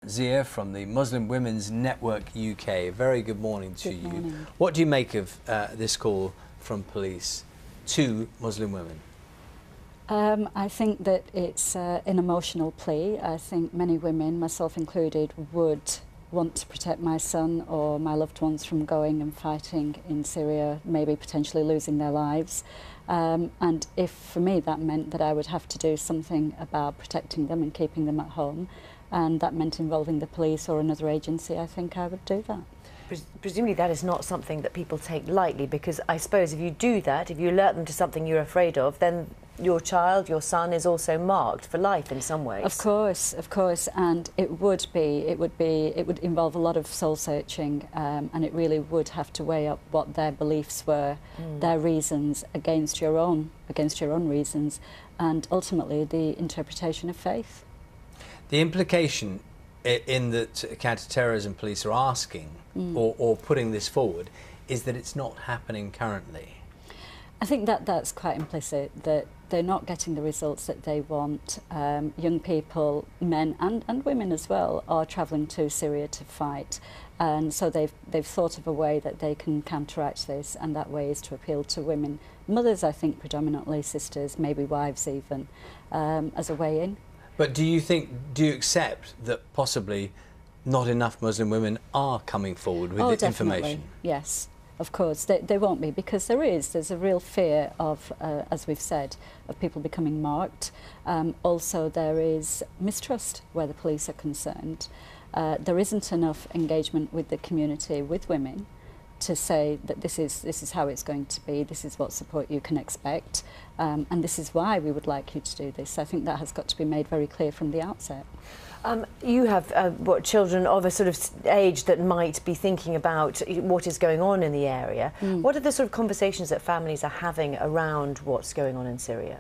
Zia from the Muslim Women's Network UK. Very good morning to you. Morning. What do you make of this call from police to Muslim women? I think that it's an emotional plea. I think many women, myself included, would want to protect my son or my loved ones from going and fighting in Syria, maybe potentially losing their lives. And if for me that meant that I would have to do something about protecting them and keeping them at home, and that meant involving the police or another agency, I think I would do that. Presumably that is not something that people take lightly, because I suppose if you do that, if you alert them to something you're afraid of, then your child, your son, is also marked for life in some ways. Of course, and it would involve a lot of soul searching, and it really would have to weigh up what their beliefs were, their reasons against your own reasons, and ultimately the interpretation of faith. The implication in that counter-terrorism police are asking or putting this forward is that it's not happening currently. I think that that's quite implicit, that they're not getting the results that they want. Young people, men and women as well, are travelling to Syria to fight, and so they've thought of a way that they can counteract this, and that way is to appeal to women, mothers, I think predominantly, sisters, maybe wives even, as a way in. But do you accept that possibly not enough Muslim women are coming forward with the information? Yes, of course. They won't be, because there's a real fear of, as we've said, of people becoming marked. Also, there is mistrust where the police are concerned. There isn't enough engagement with the community, with women, to say that this is how it's going to be, this is what support you can expect, and this is why we would like you to do this. I think that has got to be made very clear from the outset. You have children of a sort of age that might be thinking about what is going on in the area. What are the sort of conversations that families are having around what's going on in Syria?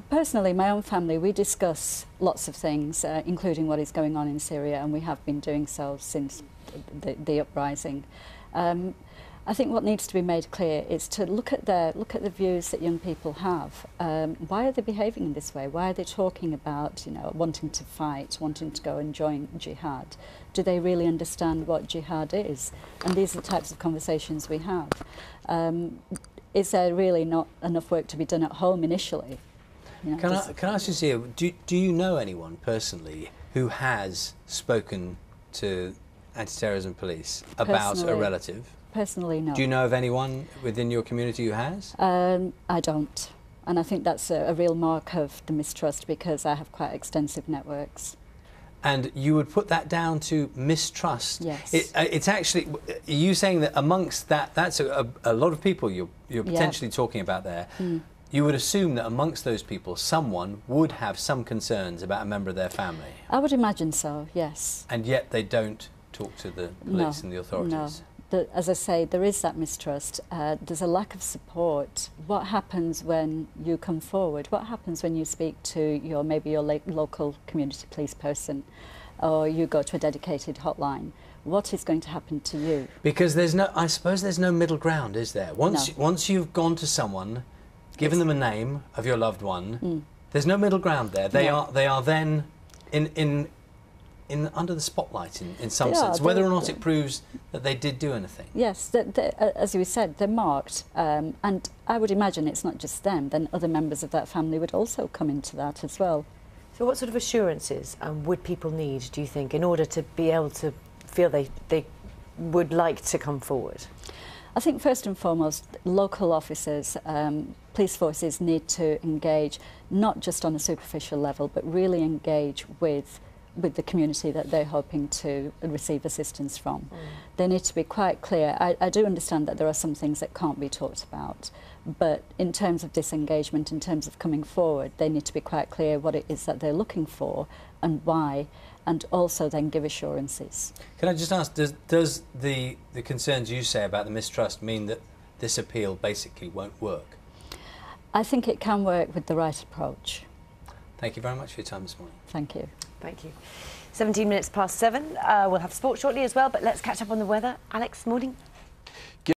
Personally, my own family, we discuss lots of things, including what is going on in Syria, and we have been doing so since the uprising. I think what needs to be made clear is to look at the views that young people have. Why are they behaving in this way? Why are they talking about, wanting to fight, wanting to go and join jihad? Do they really understand what jihad is? And these are the types of conversations we have. Is there really not enough work to be done at home initially? Can I ask you, Zia, do you know anyone personally who has spoken to anti-terrorism police about a relative? Personally, no. Do you know of anyone within your community who has? I don't. And I think that's a real mark of the mistrust, because I have quite extensive networks. And you would put that down to mistrust? Yes. It's actually, are you saying that amongst that's a lot of people you're potentially talking about there? You would assume that amongst those people, someone would have some concerns about a member of their family? I would imagine so, yes. And yet they don't talk to the police and the authorities? No. As I say, there is that mistrust. There's a lack of support. What happens when you come forward? What happens when you speak to maybe your local community police person, or you go to a dedicated hotline? What is going to happen to you? Because I suppose there's no middle ground, is there? Once you've gone to someone, given them a name of your loved one, there's no middle ground there. They are then under the spotlight in some sense, whether or not it proves that they did do anything. Yes, as you said, they're marked, and I would imagine it's not just them, then other members of that family would also come into that as well. So what sort of assurances would people need, do you think, in order to be able to feel they would like to come forward? I think first and foremost, local officers, police forces need to engage not just on a superficial level, but really engage with the community that they're hoping to receive assistance from. They need to be quite clear. I do understand that there are some things that can't be talked about, but in terms of disengagement, in terms of coming forward, they need to be quite clear what it is that they're looking for and why, and also then give assurances. Can I just ask, does the concerns you say about the mistrust mean that this appeal basically won't work? I think it can work with the right approach. Thank you very much for your time this morning. Thank you. Thank you. 17 minutes past 7. We'll have sport shortly as well, but let's catch up on the weather. Alex, morning.